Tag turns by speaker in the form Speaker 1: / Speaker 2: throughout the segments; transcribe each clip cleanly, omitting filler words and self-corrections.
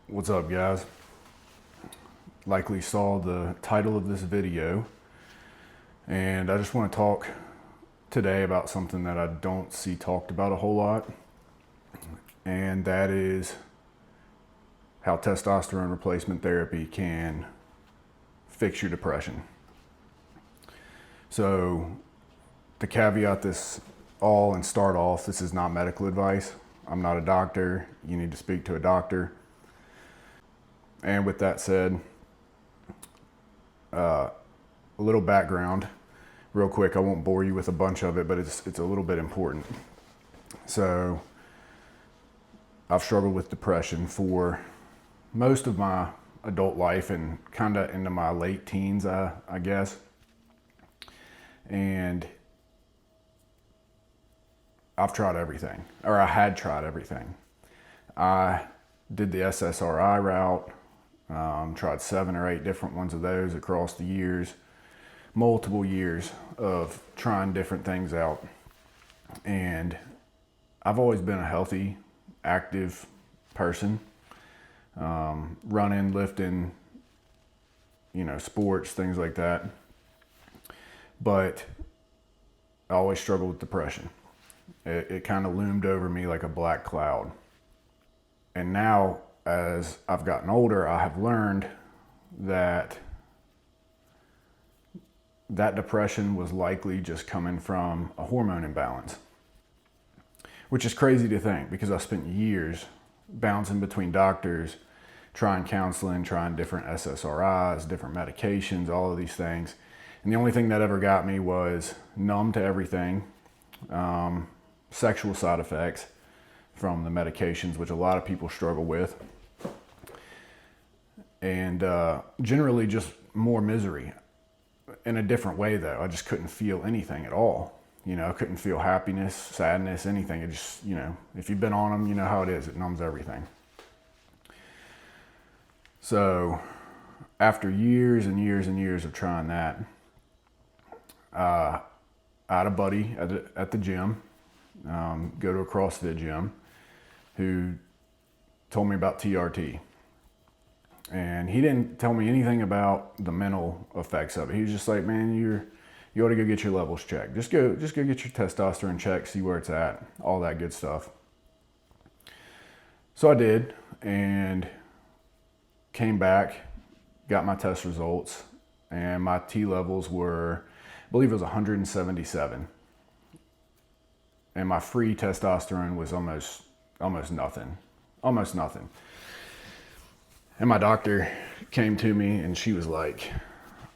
Speaker 1: What's up, guys? Likely saw the title of this video, and I just want to talk today about something that I don't see talked about a whole lot, and that is how testosterone replacement therapy can fix your depression. So, to caveat this all and start off, this is not medical advice. I'm not a doctor. You need to speak to a doctor. And with that said, a little background real quick. I won't bore you with a bunch of it, but it's a little bit important. So I've struggled with depression for most of my adult life and kind of into my late teens, I guess. And I've tried everything, or I had tried everything. I did the SSRI route. Tried 7 or 8 different ones of those across the years, multiple years of trying different things out. And I've always been a healthy, active person, running, lifting, sports, things like that. But I always struggled with depression. It kind of loomed over me like a black cloud. And now, as I've gotten older, I have learned that depression was likely just coming from a hormone imbalance, which is crazy to think because I spent years bouncing between doctors, trying counseling, trying different SSRIs, different medications, all of these things. And the only thing that ever got me was numb to everything, sexual side effects from the medications, which a lot of people struggle with. And generally just more misery in a different way, though. I just couldn't feel anything at all. I couldn't feel happiness, sadness, anything. It just, if you've been on them, you know how it is. It numbs everything. So after years and years and years of trying that, I had a buddy at the gym, go to a CrossFit gym, who told me about TRT. And he didn't tell me anything about the mental effects of it. He was just like, man, you ought to go get your levels checked. Just go get your testosterone checked, see where it's at, all that good stuff. So I did, and came back, got my test results, and my T levels were, I believe it was 177. And my free testosterone was almost nothing. Almost nothing. And my doctor came to me and she was like,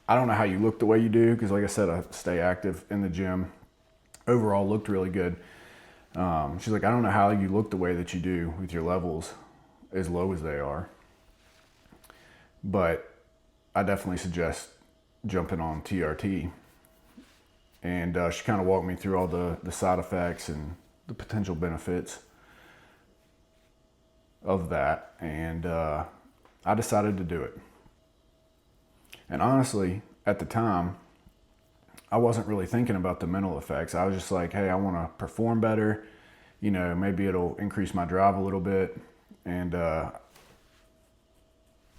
Speaker 1: I don't know how you look the way you do, because like I said, I stay active in the gym. Overall looked really good. She's like, I don't know how you look the way that you do with your levels as low as they are, but I definitely suggest jumping on TRT. And she kind of walked me through all the side effects and the potential benefits of that. And I decided to do it. And honestly, at the time, I wasn't really thinking about the mental effects. I was just like, hey, I want to perform better. Maybe it'll increase my drive a little bit. And,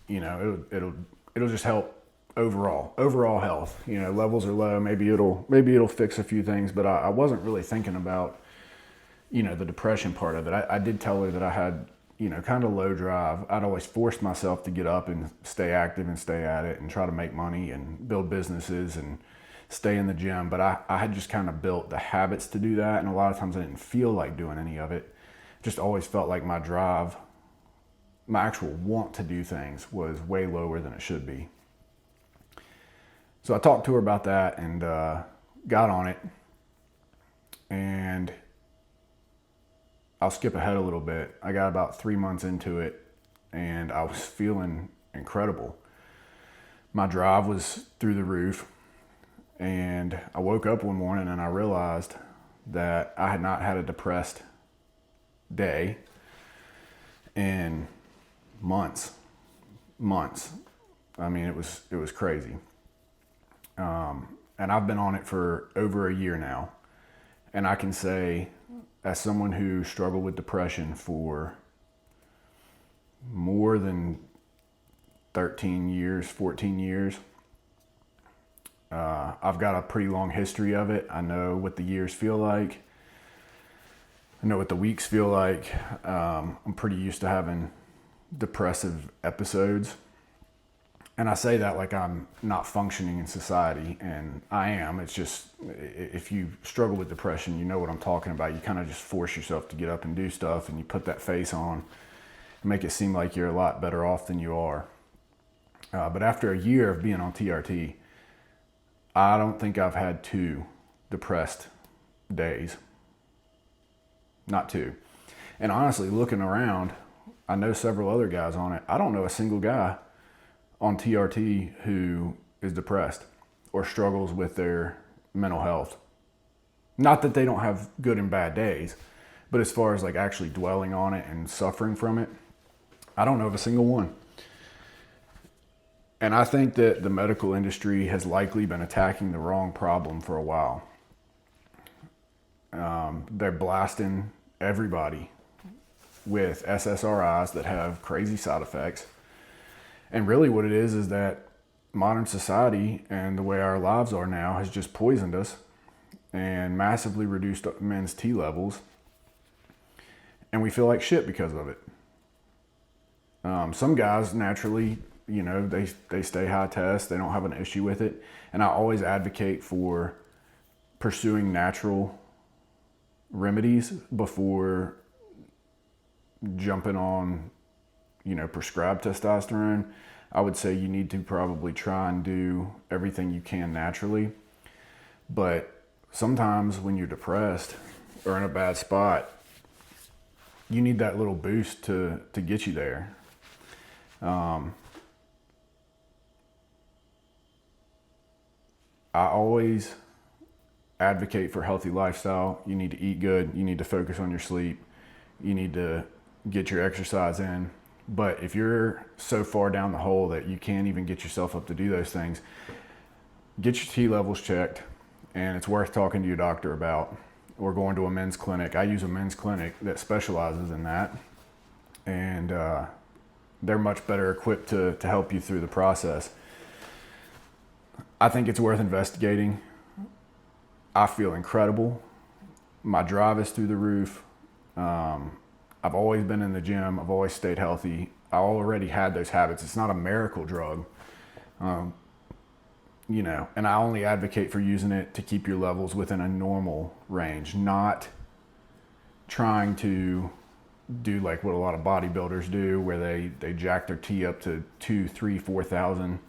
Speaker 1: it'll just help overall health. Levels are low. Maybe it'll fix a few things, but I wasn't really thinking about, the depression part of it. I did tell her that I had, kind of low drive. I'd always forced myself to get up and stay active and stay at it and try to make money and build businesses and stay in the gym. But I had just kind of built the habits to do that. And a lot of times I didn't feel like doing any of it. Just always felt like my drive, my actual want to do things was way lower than it should be. So I talked to her about that and got on it. And I'll skip ahead a little bit. I got about 3 months into it and I was feeling incredible. My drive was through the roof, and I woke up one morning and I realized that I had not had a depressed day in months. I mean, it was crazy. And I've been on it for over a year now. And I can say, as someone who struggled with depression for more than 13 years, 14 years. I've got a pretty long history of it. I know what the years feel like. I know what the weeks feel like. I'm pretty used to having depressive episodes. And I say that like I'm not functioning in society, and I am. It's just, if you struggle with depression, you know what I'm talking about. You kind of just force yourself to get up and do stuff, and you put that face on and make it seem like you're a lot better off than you are. But after a year of being on TRT, I don't think I've had 2 depressed days. Not 2. And honestly, looking around, I know several other guys on it. I don't know a single guy on TRT who is depressed or struggles with their mental health. Not that they don't have good and bad days, but as far as like actually dwelling on it and suffering from it, I don't know of a single one. And I think that the medical industry has likely been attacking the wrong problem for a while. They're blasting everybody with SSRIs that have crazy side effects. And really what it is that modern society and the way our lives are now has just poisoned us and massively reduced men's T levels. And we feel like shit because of it. Some guys naturally, they stay high test. They don't have an issue with it. And I always advocate for pursuing natural remedies before jumping on, prescribed testosterone. I would say you need to probably try and do everything you can naturally. But sometimes when you're depressed or in a bad spot, you need that little boost to get you there. I always advocate for healthy lifestyle. You need to eat good. You need to focus on your sleep. You need to get your exercise in. But if you're so far down the hole that you can't even get yourself up to do those things, get your T levels checked, and it's worth talking to your doctor about, or going to a men's clinic. I use a men's clinic that specializes in that, and they're much better equipped to help you through the process. I think it's worth investigating. I feel incredible. My drive is through the roof. I've always been in the gym. I've always stayed healthy. I already had those habits. It's not a miracle drug, and I only advocate for using it to keep your levels within a normal range, not trying to do like what a lot of bodybuilders do, where they jack their T up to 2, 3, 4,000.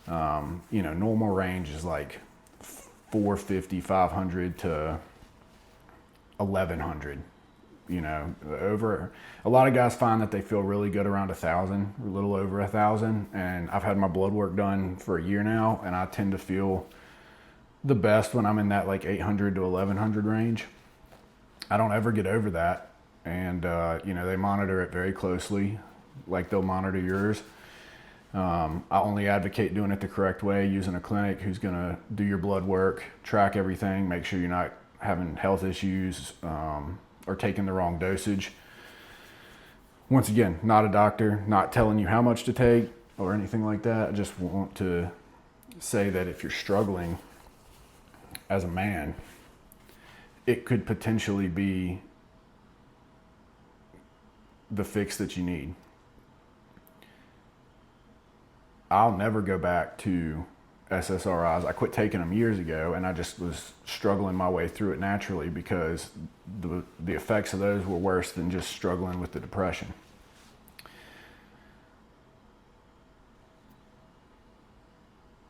Speaker 1: Normal range is like 450, 500 to 1,100. Over a lot of guys find that they feel really good around 1,000, a little over 1,000. And I've had my blood work done for a year now, and I tend to feel the best when I'm in that like 800 to 1,100 range. I don't ever get over that. And, they monitor it very closely, like they'll monitor yours. I only advocate doing it the correct way, using a clinic who's going to do your blood work, track everything, make sure you're not having health issues, or taking the wrong dosage. Once again, not a doctor, not telling you how much to take or anything like that. I just want to say that if you're struggling as a man, it could potentially be the fix that you need. I'll never go back to SSRIs. I quit taking them years ago, and I just was struggling my way through it naturally because the effects of those were worse than just struggling with the depression.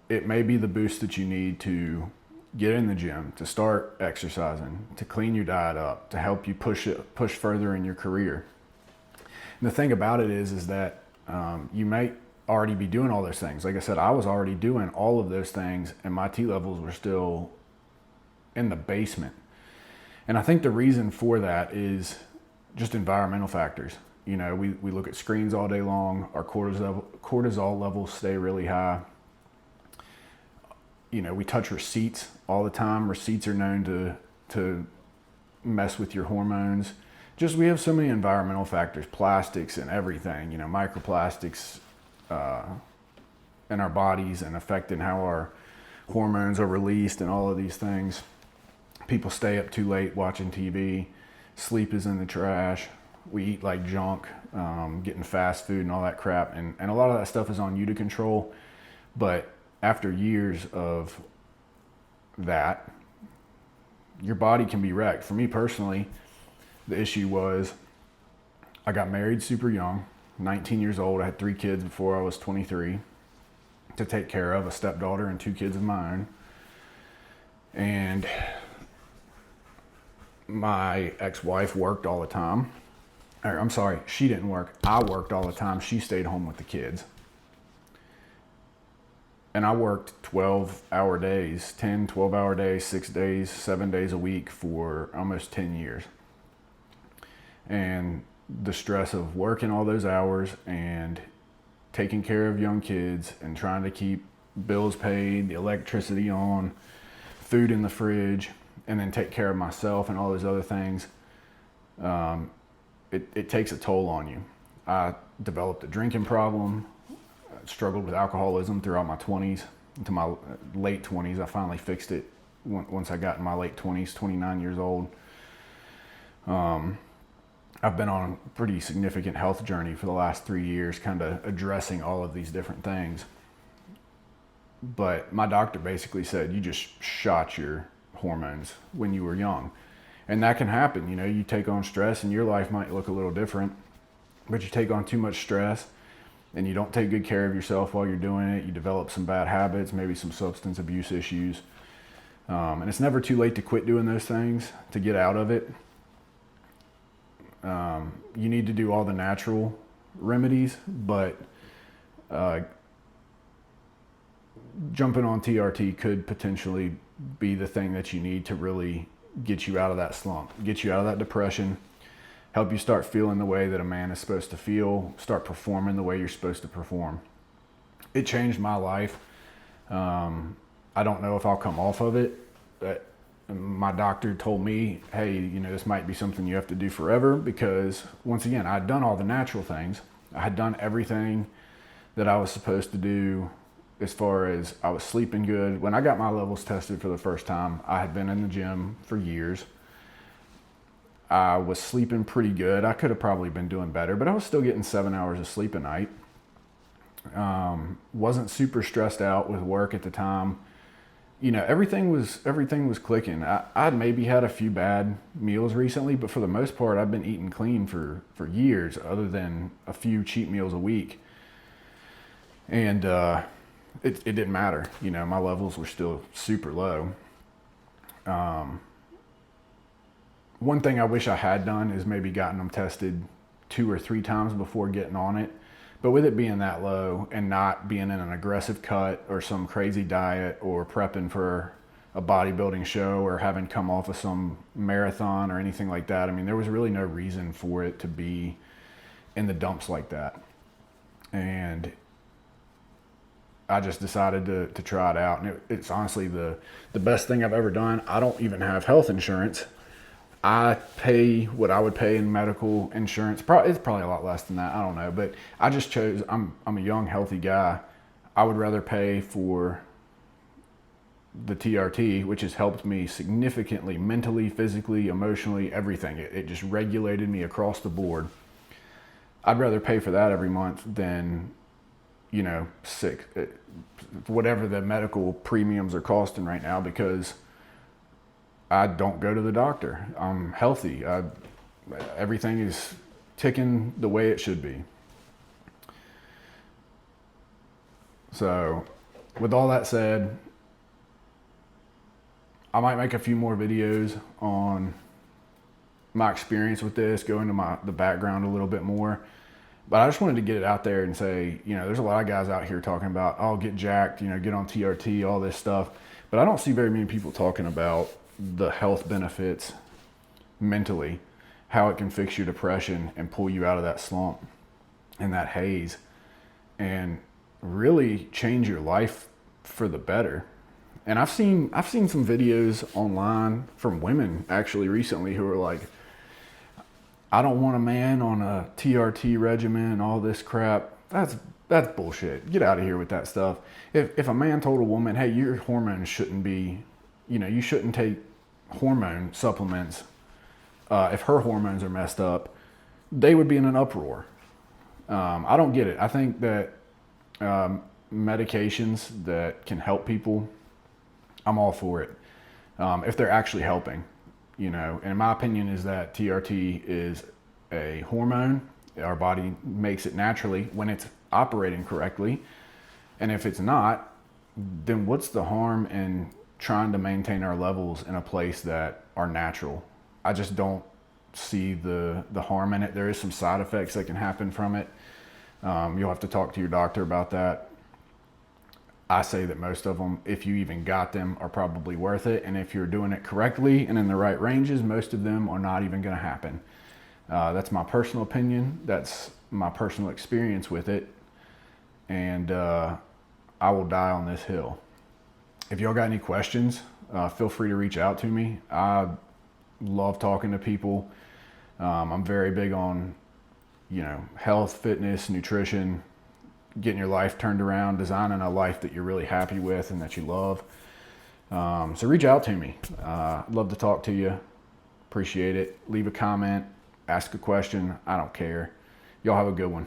Speaker 1: It may be the boost that you need to get in the gym, to start exercising, to clean your diet up, to help you push further in your career. And the thing about it is that you might already be doing all those things. Like I said, I was already doing all of those things, and my T levels were still in the basement. And I think the reason for that is environmental factors. We look at screens all day long. Our cortisol levels stay really high. We touch receipts all the time. Receipts are known to mess with your hormones. We have so many environmental factors, plastics and everything, microplastics, in our bodies and affecting how our hormones are released and all of these things. People stay up too late watching TV. Sleep is in the trash. We eat like junk, getting fast food and all that crap. And a lot of that stuff is on you to control. But after years of that, your body can be wrecked. For me personally, the issue was I got married super young, 19 years old. I had 3 kids before I was 23 to take care of, a stepdaughter and 2 kids of my own. And my ex-wife worked all the time. I'm sorry, she didn't work. I worked all the time. She stayed home with the kids. And I worked 12-hour days, 10, 12-hour days, 6 days, 7 days a week for almost 10 years. And the stress of working all those hours and taking care of young kids and trying to keep bills paid, the electricity on, food in the fridge, and then take care of myself and all those other things, it takes a toll on you. I developed a drinking problem, struggled with alcoholism throughout my 20s into my late 20s. I finally fixed it once I got in my late 20s, 29 years old. I've been on a pretty significant health journey for the last 3 years, kind of addressing all of these different things. But my doctor basically said, you just shot your hormones when you were young. And that can happen. You know, you take on stress and your life might look a little different, but you take on too much stress and you don't take good care of yourself while you're doing it. You develop some bad habits, maybe some substance abuse issues. And it's never too late to quit doing those things, to get out of it. You need to do all the natural remedies, but jumping on TRT could potentially be the thing that you need to really get you out of that slump, get you out of that depression, help you start feeling the way that a man is supposed to feel, start performing the way you're supposed to perform. It changed my life. I don't know if I'll come off of it, but my doctor told me, hey, you know, this might be something you have to do forever, because once again, I'd done all the natural things. I had done everything that I was supposed to do. As far as I was sleeping good. When I got my levels tested for the first time, I had been in the gym for years. I was sleeping pretty good. I could have probably been doing better, but I was still getting 7 hours of sleep a night. Wasn't super stressed out with work at the time. You know, everything was clicking. I'd maybe had a few bad meals recently, but for the most part, I've been eating clean for years, other than a few cheat meals a week. And it didn't matter. You know, my levels were still super low. One thing I wish I had done is maybe gotten them tested 2 or 3 times before getting on it. But with it being that low and not being in an aggressive cut or some crazy diet or prepping for a bodybuilding show or having come off of some marathon or anything like that, I mean, there was really no reason for it to be in the dumps like that. And I just decided to try it out. And it's honestly the best thing I've ever done. I don't even have health insurance. I pay what I would pay in medical insurance. It's probably a lot less than that. I don't know. But I just chose, I'm a young, healthy guy. I would rather pay for the TRT, which has helped me significantly mentally, physically, emotionally, everything. It just regulated me across the board. I'd rather pay for that every month than, you know, whatever the medical premiums are costing right now, because I don't go to the doctor. I'm healthy. Everything is ticking the way it should be. So with all that said, I might make a few more videos on my experience with this, go into the background a little bit more. But I just wanted to get it out there and say, you know, there's a lot of guys out here talking about, oh, get jacked, you know, get on TRT, all this stuff. But I don't see very many people talking about the health benefits mentally, how it can fix your depression and pull you out of that slump and that haze and really change your life for the better. And I've seen some videos online from women actually recently who are like, I don't want a man on a TRT regimen and all this crap. That's That's bullshit. Get out of here with that stuff. If a man told a woman, hey, your hormones shouldn't be, you shouldn't take hormone supplements, if her hormones are messed up, they would be in an uproar. I don't get it. I think that medications that can help people, I'm all for it. If they're actually helping, and in my opinion is that TRT is a hormone. Our body makes it naturally when it's operating correctly. And if it's not, then what's the harm in trying to maintain our levels in a place that are natural? I just don't see the harm in it. There is some side effects that can happen from it. You'll have to talk to your doctor about that. I say that most of them, if you even got them, are probably worth it. And if you're doing it correctly and in the right ranges, most of them are not even going to happen. That's my personal opinion. That's my personal experience with it. And I will die on this hill. If y'all got any questions, feel free to reach out to me. I love talking to people. I'm very big on, health, fitness, nutrition, getting your life turned around, designing a life that you're really happy with and that you love. So reach out to me. I'd love to talk to you. Appreciate it. Leave a comment, ask a question. I don't care. Y'all have a good one.